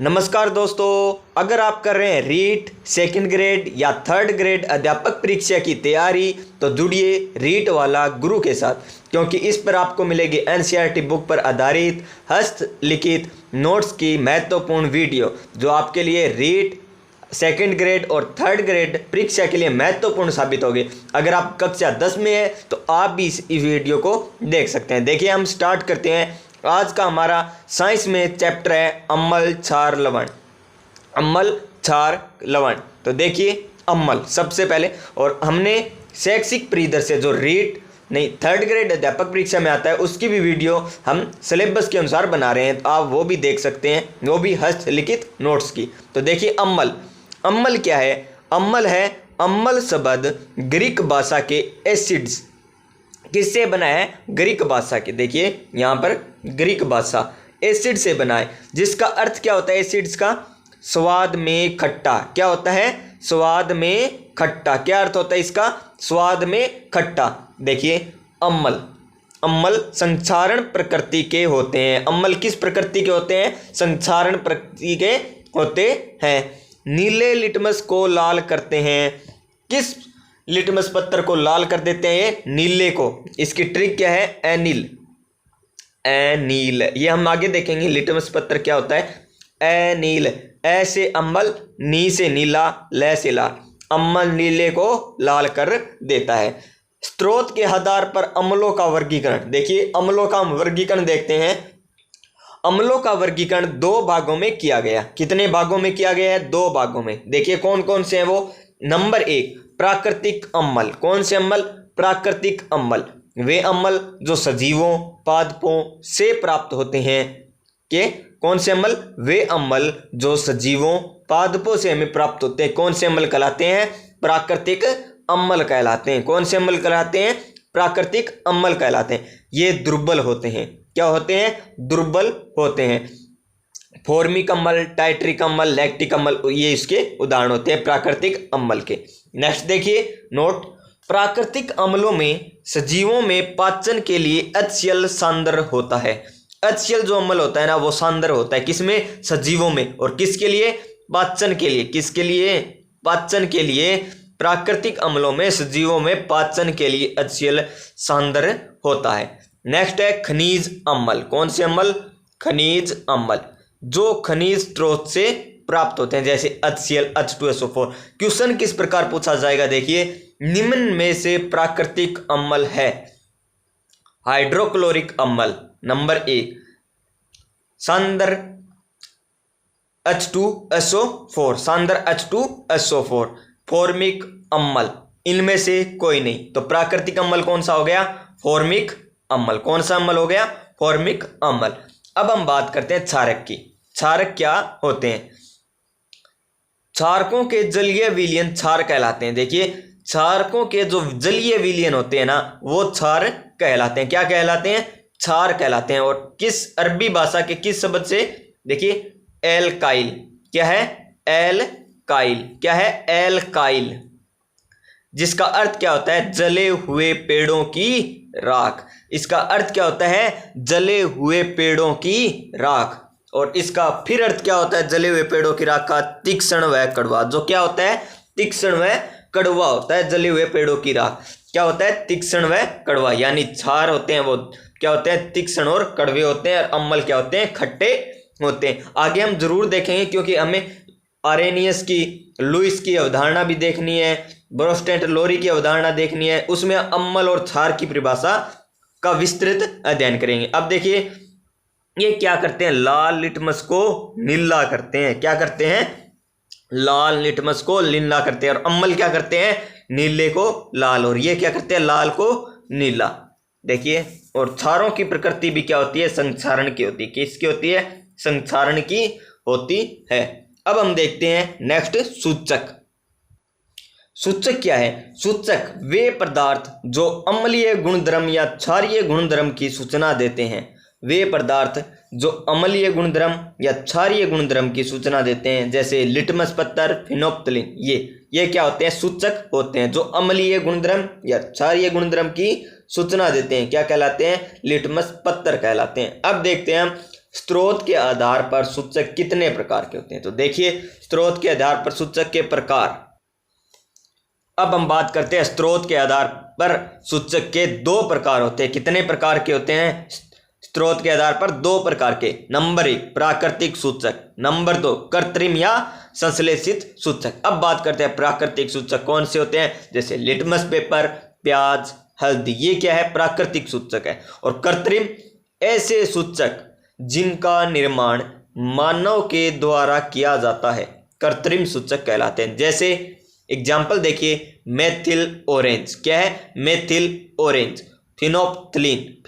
नमस्कार दोस्तों, अगर आप कर रहे हैं रीट सेकंड ग्रेड या थर्ड ग्रेड अध्यापक परीक्षा की तैयारी तो जुड़िए रीट वाला गुरु के साथ, क्योंकि इस पर आपको मिलेगी एनसीईआरटी बुक पर आधारित हस्तलिखित नोट्स की महत्वपूर्ण वीडियो जो आपके लिए रीट सेकंड ग्रेड और थर्ड ग्रेड परीक्षा के लिए महत्वपूर्ण साबित होगी। अगर आप कक्षा 10 में हैं तो आप भी इस वीडियो को देख सकते हैं। देखिए, हम स्टार्ट करते हैं। आज का हमारा साइंस में चैप्टर है अम्ल क्षार लवण। अम्ल क्षार लवण, तो देखिए अम्ल सबसे पहले, और हमने शैक्षिक परिदर से जो रीट नहीं थर्ड ग्रेड अध्यापक परीक्षा में आता है उसकी भी वीडियो हम सिलेबस के अनुसार बना रहे हैं, तो आप वो भी देख सकते हैं, वो भी हस्तलिखित नोट्स की। तो देखिए अम्ल, अम्ल क्या है? अम्ल है, अम्ल शब्द ग्रीक भाषा के एसिड्स किससे बना है? ग्रीक भाषा के। देखिए यहाँ पर ग्रीक भाषा एसिड से बना है, जिसका अर्थ क्या होता है? एसिड्स का स्वाद में खट्टा। क्या होता है? स्वाद में खट्टा। क्या अर्थ होता है इसका? स्वाद में खट्टा। देखिए अम्ल, अम्ल संक्षारण प्रकृति के होते हैं। अम्ल किस प्रकृति के होते हैं? संक्षारण प्रकृति के होते हैं। नीले लिटमस को लाल करते हैं। किस लिटमस पत्थर को लाल कर देते हैं? ये नीले को। इसकी ट्रिक क्या है? एनिल, एनील। ये हम आगे देखेंगे लिटमस पत्थर क्या होता है। एनील, ए से अम्ल, नी से नीला, ले से लाल। अम्ल नीले को लाल कर देता है। स्रोत के आधार पर अम्लों का वर्गीकरण। देखिए अम्लों का हम वर्गीकरण देखते हैं। अम्लों का वर्गीकरण 2 भागों में किया गया। कितने भागों में किया गया है? 2 भागों में। देखिए कौन कौन से हैं वो। नंबर 1 प्राकृतिक अम्ल। कौन से अम्ल? प्राकृतिक अम्ल वे अम्ल जो सजीवों पादपों से प्राप्त होते हैं। के कौन से अम्ल? वे अम्ल जो सजीवों पादपों से हमें प्राप्त होते हैं। कौन से अम्ल कहलाते हैं? प्राकृतिक अम्ल कहलाते हैं। कौन से अम्ल कहलाते हैं? प्राकृतिक अम्ल कहलाते हैं। ये दुर्बल होते हैं। क्या होते हैं? दुर्बल होते हैं। फॉर्मिक अम्ल, टाइट्रिक अम्ल, लैक्टिक अम्ल, ये इसके उदाहरण होते हैं प्राकृतिक अम्ल के। नेक्स्ट देखिए नोट, प्राकृतिक अम्लों में सजीवों में पाचन के लिए HCl सांद्र होता है। HCl जो अम्ल होता है ना वो सांद्र होता है किसमें? सजीवों में। और किसके लिए? पाचन के लिए। किसके लिए? पाचन के लिए। प्राकृतिक अम्लों में सजीवों में पाचन के लिए HCl सांद्र होता है। नेक्स्ट है खनिज अम्ल। कौन से अम्ल? खनिज अम्ल जो खनिज स्रोत से प्राप्त होते हैं, जैसे HCl, H2SO4। क्वेश्चन किस प्रकार पूछा जाएगा? देखिए निम्न में से प्राकृतिक अम्ल है। हाइड्रोक्लोरिक अम्ल नंबर 1 सांद्र H2SO4, सांद्र H2SO4। फॉर्मिक अम्ल, इनमें से कोई नहीं। तो प्राकृतिक अम्ल कौन सा हो गया? फॉर्मिक अम्ल। कौन सा अम्ल हो गया? फॉर्मिक अम्ल। अब हम बात करते हैं क्षारक की। क्षारक क्या होते हैं? क्षारकों के जलीय विलयन क्षार कहलाते हैं। देखिए क्षारकों के जो जलीय विलयन होते हैं ना वो क्षार कहलाते हैं। क्या कहलाते हैं? क्षार कहलाते हैं। और किस अरबी भाषा के किस शब्द से? देखिए एल्काइल। क्या है? एल्काइल। क्या है? एल्काइल, जिसका अर्थ क्या होता है? जले हुए पेड़ों की राख। इसका अर्थ क्या होता है? जले हुए पेड़ों की राख। और इसका फिर अर्थ क्या होता है? जले हुए पेड़ों की राख का तीक्ष्ण व कड़वा। जो क्या होता है? तीक्ष्ण व कड़वा होता है जले हुए पेड़ों की राख। क्या होता है? तीक्ष्ण व कड़वा। यानी क्षार होते हैं वो क्या होते हैं? तीक्ष्ण और कड़वे होते हैं। और अम्ल क्या होते हैं? खट्टे होते हैं। आगे हम जरूर देखेंगे क्योंकि हमें आरेनियस की, लुईस की अवधारणा भी देखनी है, ब्रोस्टेंट लोरी की अवधारणा देखनी है। उसमें अम्ल और क्षार की परिभाषा का विस्तृत अध्ययन करेंगे। अब देखिए ये क्या करते हैं? लाल लिटमस को नीला करते हैं। क्या करते हैं? लाल लिटमस को नीला करते हैं। और अम्ल क्या करते हैं? नीले को लाल। और ये क्या करते हैं? लाल को नीला। देखिए और क्षारों की प्रकृति भी क्या होती है? संक्षारण की होती है। किसकी होती है? संक्षारण की होती है। अब हम देखते हैं नेक्स्ट सूचक। सूचक क्या है? सूचक वे पदार्थ जो अम्लीय गुणधर्म या क्षारीय गुणधर्म की सूचना देते हैं। वे पदार्थ जो अम्लीय गुणधर्म या क्षारीय गुणधर्म की सूचना देते हैं, जैसे लिटमस पत्थर, फिनोप्थलीन, ये क्या होते हैं? सूचक होते हैं जो अम्लीय गुणधर्म या क्षारीय गुणधर्म की सूचना देते हैं। क्या कहलाते हैं? लिटमस पत्थर कहलाते हैं। अब देखते हैं हम स्रोत के आधार पर सूचक कितने प्रकार के होते हैं? तो देखिए, स्रोत के आधार पर सूचक के प्रकार। अब हम बात करते हैं स्रोत के आधार पर सूचक के दो प्रकार होते हैं। कितने प्रकार के होते हैं? स्रोत के आधार पर दो प्रकार के। नंबर 1 प्राकृतिक सूचक, नंबर 2 कृत्रिम या संश्लेषित सूचक। अब बात करते हैं प्राकृतिक सूचक कौन से होते हैं, जैसे लिटमस पेपर, प्याज, हल्दी, ये क्या है? प्राकृतिक सूचक है। और कृत्रिम ऐसे सूचक जिनका निर्माण मानव के द्वारा किया जाता है, कृत्रिम सूचक कहलाते हैं। जैसे एग्जाम्पल देखिए, मेथिल ऑरेंज, क्या है? Methyl orange. Phenolphthalein,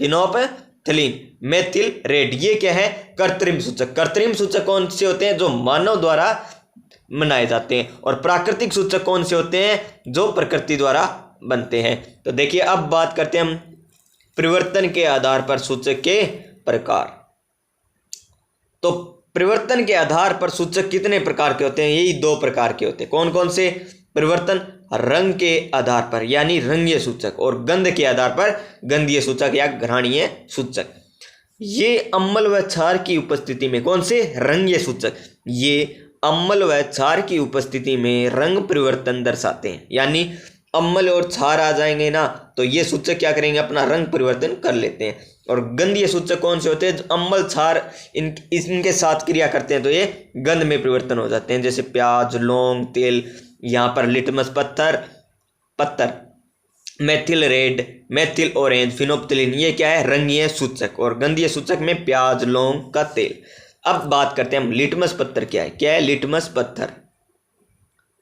methyl red, ये क्या है? कृत्रिम सूचक। कृत्रिम सूचक कौन से होते हैं? जो मानव द्वारा बनाए जाते हैं। और प्राकृतिक सूचक कौन से होते हैं? जो प्रकृति द्वारा बनते हैं। तो देखिए, अब बात करते हैं हम परिवर्तन के आधार पर सूचक के प्रकार। तो परिवर्तन के आधार पर सूचक कितने प्रकार के होते हैं? यही 2 प्रकार के होते हैं। कौन कौन से? परिवर्तन रंग के आधार पर यानी रंगीय सूचक, और गंध के आधार पर गंधीय सूचक या घ्राणीय सूचक। ये अम्ल व क्षार की उपस्थिति में, कौन से? रंगीय सूचक। ये अम्ल व क्षार की उपस्थिति में रंग परिवर्तन दर्शाते हैं। यानी अम्ल और क्षार आ जाएंगे ना, तो ये सूचक क्या करेंगे? अपना रंग परिवर्तन कर लेते हैं। और गंधीय सूचक कौन से होते हैं? अम्ल क्षार इनके साथ क्रिया करते हैं तो ये गंध में परिवर्तन हो जाते हैं। जैसे प्याज, लौंग, तेल, यहाँ पर लिटमस पत्थर, methyl red, methyl orange, phenolphthalein, ये क्या है? रंगीय सूचक। और गंधीय सूचक में प्याज, लौंग का तेल। अब बात करते हैं हम लिटमस पत्थर क्या है? क्या है लिटमस पत्थर?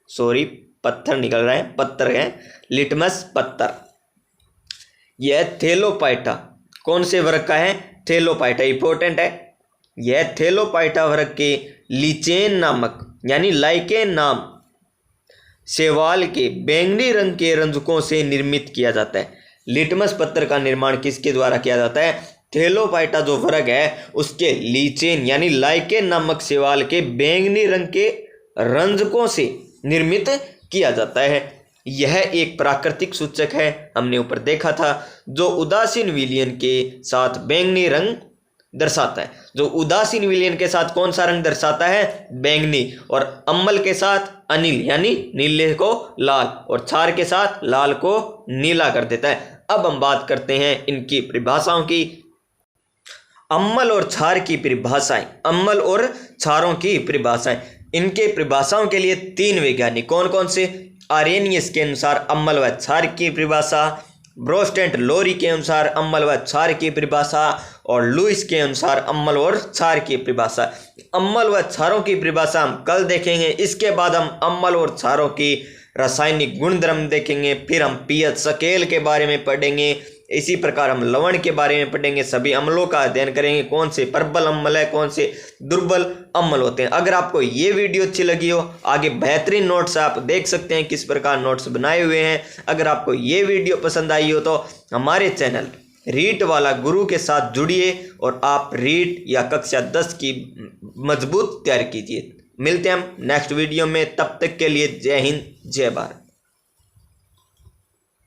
सॉरी, पत्थर निकल रहा है, पत्थर है लिटमस पत्थर। यह थैलोपाइटा कौन से वर्ग का है? थैलोपाइटा, इंपॉर्टेंट है। यह थैलोपाइटा वर्ग के लीचेन नामक यानी लाइकेन नाम शैवाल के बैंगनी रंग के रंजकों से निर्मित किया जाता है। लिटमस पत्थर का निर्माण किसके द्वारा किया जाता है? थैलोपाइटा जो वर्ग है उसके लीचेन यानी लाइकेन नामक शैवाल के बैंगनी रंग के रंजकों से निर्मित किया जाता है। यह एक प्राकृतिक सूचक है, हमने ऊपर देखा था, जो उदासीन विलयन के साथ बैंगनी रंग दर्शाता है। जो उदासीन विलयन के साथ कौन सा रंग दर्शाता है? बैंगनी। और अम्ल के साथ अनिल यानी नीले को लाल, और क्षार के साथ लाल को नीला कर देता है। अब हम बात करते हैं इनकी परिभाषाओं की। अम्ल और क्षार की परिभाषाएं, अम्ल और क्षारों की परिभाषाएं। इनके परिभाषाओं के लिए 3 वैज्ञानिक कौन कौन से? आरेनियस के अनुसार अम्ल व क्षार की परिभाषा, ब्रोस्टेंट लोरी के अनुसार अम्ल व क्षार की परिभाषा, और लुइस के अनुसार अम्ल और क्षार की परिभाषा। अम्ल व क्षारों की परिभाषा हम कल देखेंगे। इसके बाद हम अम्ल और क्षारों की रासायनिक गुणधर्म देखेंगे। फिर हम पीएच स्केल के बारे में पढ़ेंगे। इसी प्रकार हम लवण के बारे में पढ़ेंगे। सभी अम्लों का अध्ययन करेंगे, कौन से प्रबल अम्ल है, कौन से दुर्बल अम्ल होते हैं। अगर आपको ये वीडियो अच्छी लगी हो, आगे बेहतरीन नोट्स आप देख सकते हैं किस प्रकार नोट्स बनाए हुए हैं। अगर आपको ये वीडियो पसंद आई हो तो हमारे चैनल रीट वाला गुरु के साथ जुड़िए और आप रीट या कक्षा 10 की मजबूत तैयारी कीजिए। मिलते हैं हम नेक्स्ट वीडियो में, तब तक के लिए जय हिंद, जय भारत।